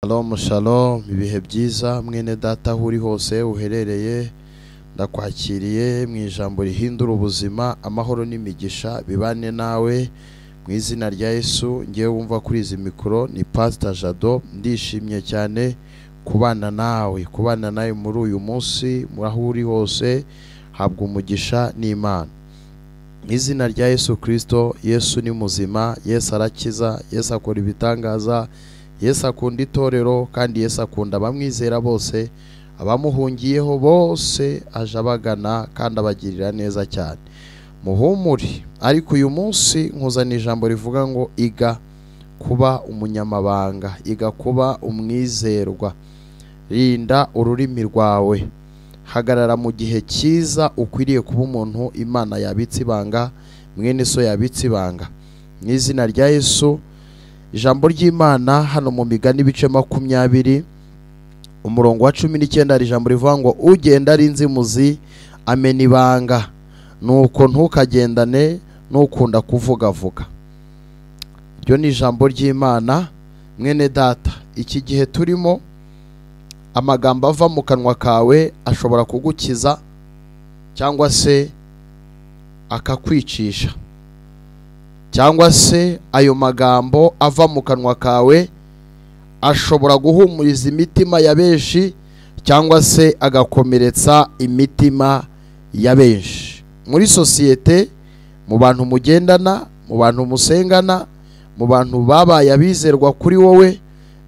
Shalom shalom, ibihe byiza mwene data aho uri hose uherereye, ndakwakiriye mu ijambo rihindura ubuzima, amahoro n'imigisha bibane nawe mu izina rya Yesu. Ngiye wumva kuri izi mikoro ni Pastor Jado, ndishimye cyane kubana nawe muri uyu munsi, aho uri hose habwa umugisha n'Imana. Mu izina rya Yesu Kristo. Yesu ni muzima, Yesu arakiza, Yesu akora ibitangaza, Yesu akunda itorero kandi Yesu akunda abamwizera bose, abamuhungiyeho bose aje abagana kandi abagirira neza cyane. Muhumuri. Ariko uyu munsi nkuzana ijambo rivuga ngo iga kuba umunyamabanga, iga kuba umwizerwa, rinda ururimi rwawe, hagarara mu gihe cyiza, ukwiriye kuba umuntu Imana yabitse ibanga, mwene so yabitse ibanga. Mu izina rya Yesu. Ijambo ry'Imana hano mu Migani ibice 20 umurongo wa 19 hari ijambo rivuga ngo ugenda ari inzimuzi amena ibanga, nuko ntukagendane n'ukunda kuvugavuga. Ryo ni ijambo ry'Imana. Mwene data, iki gihe turimo amagambo ava mu kanwa kawe ashobora kugukiza cyangwa se akakwicisha, cyangwa se ayo magambo ava mu kanwa kawe ashobora guhumuriza imitima ya benshi cyangwa se agakomeretsa imitima ya benshi. Muri sosiyete, mu bantu mugendana, mu bantu musengana, mu bantu babaye abizerwa kuri wowe,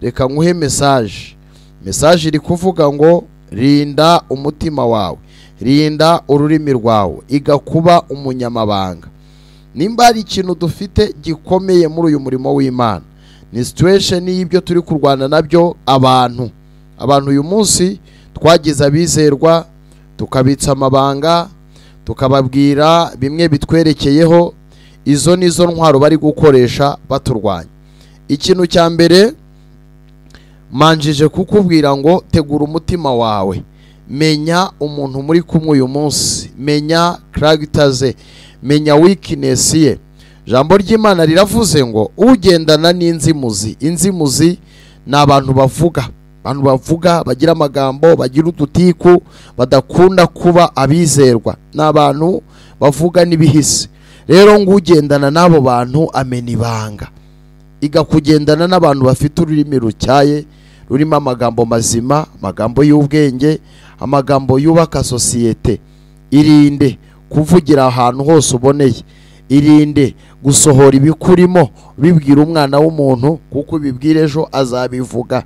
reka nguhe message iri kuvuga ngo rinda umutima wawe, rinda ururimi rwawe, iga kuba umunyamabanga. Nimba hari ikintu dufite gikomeye muri uyu murimo w'Imana, ni situation y'ibyo turi kurwana nabyo. Abantu uyu munsi twagize abizerwa, tukabitsa amabanga, tukababwira bimwe bitwerekeyeho. Izo nizo ntwaro bari gukoresha baturwanya. Ikintu cya mbere manjije kukubwira ngo tegura umutima wawe, menya umuntu muri kumwe uyu munsi, menya character ze, menya weakness ye. Jambo ry'Imana riravuze ngo ugendana n'inzimuzi. Inzimuzi ni abantu bavuga, bagira amagambo, bagira udutiku, badakunda kuba abizerwa, n'abantu bavuga n'ibihisi. Rero ngo ugendana n'abo bantu amena ibanga. Iga kugendana n'abantu bafite ururimi rutyaye, rurimo amagambo mazima, amagambo y'ubwenge, amagambo yubaka sosiyete. Irinde kuvugira ahantu hose uboneye, irinde gusohora ibikurimo bibwira umwana w'umuntu, kuko bibwira ejo azabivuga.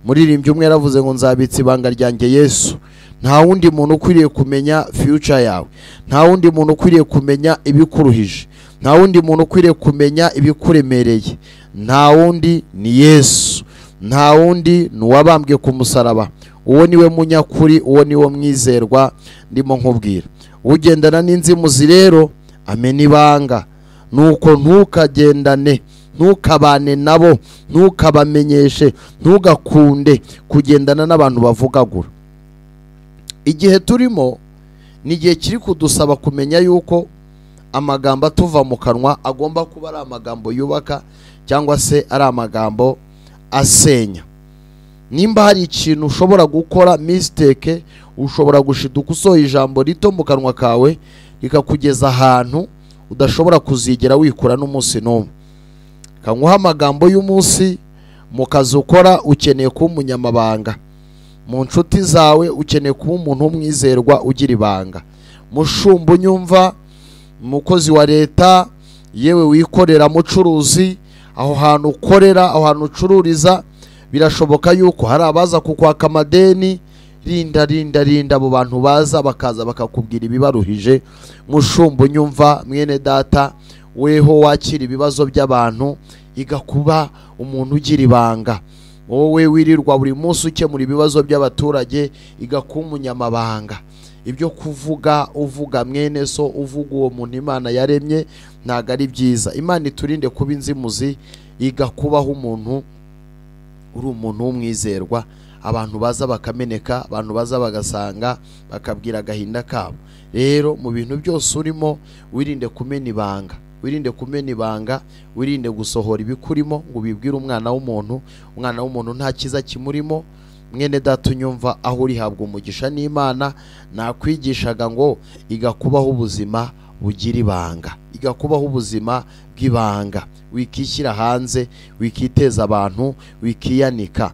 Muririmbyi umwe yaravuze ngo nzabitsa ibanga ryanjye Yesu. Nta wundi muntu ukwiriye kumenya future yawe, nta wundi muntu ukwiriye kumenya ibikuruhije, nta wundi muntu ukwiriye kumenya ibikuremereye. Nta wundi ni Yesu, nta wundi ni uwabambwe ku musaraba. Uwo niwe munyakuri, uwo niwe mwizerwa ndimo nkubwira. Ugendana n'inzimuzi rero amena ibanga, nuko ntukagendane, ntukabane nabo, ntukabamenyeshe, ntugakunde kugendana n'abantu bavugagura. Igihe turimo ni igihe kiri kudusaba kumenya yuko amagambo atuva mu kanwa agomba kuba ari amagambo yubaka cyangwa se ari amagambo asenya. Nimba hari ikintu ushobora gukora mistake, ushobora gushiduka usohoye ijambo rito mu kanwa kawe rikakugeza ahantu udashobora kuzigera wikura n'umunsi n'umwe. Kanguha amagambo y'umunsi. Mu kazi ukora ukeneye kuba umunyamabanga, mu nshuti zawe ukeneye kuba umuntu w'umwizerwa ugira ibanga, mushumba unyumva, umukozi wa leta, yewe wikorera, mucuruzi, aho hantu ukorera, aho hantu ucururiza, birashoboka yuko hari abaza kukwaka amadeni. Rinda abo bantu baza bakaza bakakubwira ibibaruhije. Mushumba unyumva, mwene data, weho wakira ibibazo by'abantu, iga kuba umuntu ugira ibanga. Wowe wirirwa buri munsi ukemura ibibazo by'abaturage, iga kuba umunyamabanga. Ibyo kuvuga uvuga mwene so, uvuga uwo muntu Imana yaremye, ntago ari byiza. Imana iturinde kuba inzimuzi. Iga kubaho umuntu uri umuntu w'umwizerwa, abantu baza bakameneka, abantu baza bagasanga bakabwira agahinda kabo. Rero mu bintu byose urimo wirinde kumena ibanga. wirinde kumena ibanga, wirinde gusohora ibikurimo ngo ubibwire umwana w'umuntu. Umwana w'umuntu nta kiza kimurimo. Mwene data unyumva aho uri, habwa umugisha n'Imana. Nakwigishaga ngo igakubaho ubuzima bugira ibanga, igakubaho ubuzima bw'ibanga, wikishyira hanze, wikiteza abantu, wikiyanika.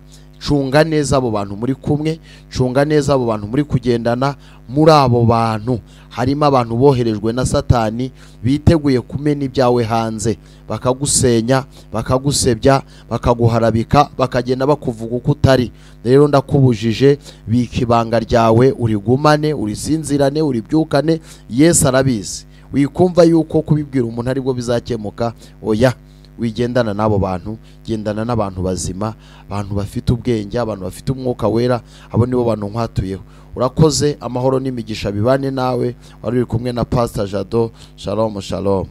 Cunga neza abo bantu muri kumwe, cunga neza abo bantu muri kugendana. Muri abo bantu harimo abantu boherejwe na Satani, biteguye kumena ibyawe hanze, bakagusenya, bakagusebya, bakaguharabika, bakagenda bakuvuga uko utari. Rero ndakubujije, bika ibanga ryawe, urigumane, urisinzirane, uribyukane. Yesu arabizi. Wikumva yuko kubibwira umuntu aribwo bizakemuka. Oya, wigendana n'abo bantu, gendana n'abantu bazima, abantu bafite ubwenge, abantu bafite umwuka wera. Abo nibo bantu nkwatuyeho. Urakoze. Amahoro n'imigisha bibane nawe. Wari uri kumwe na Pastor Jado. Shalom shalom.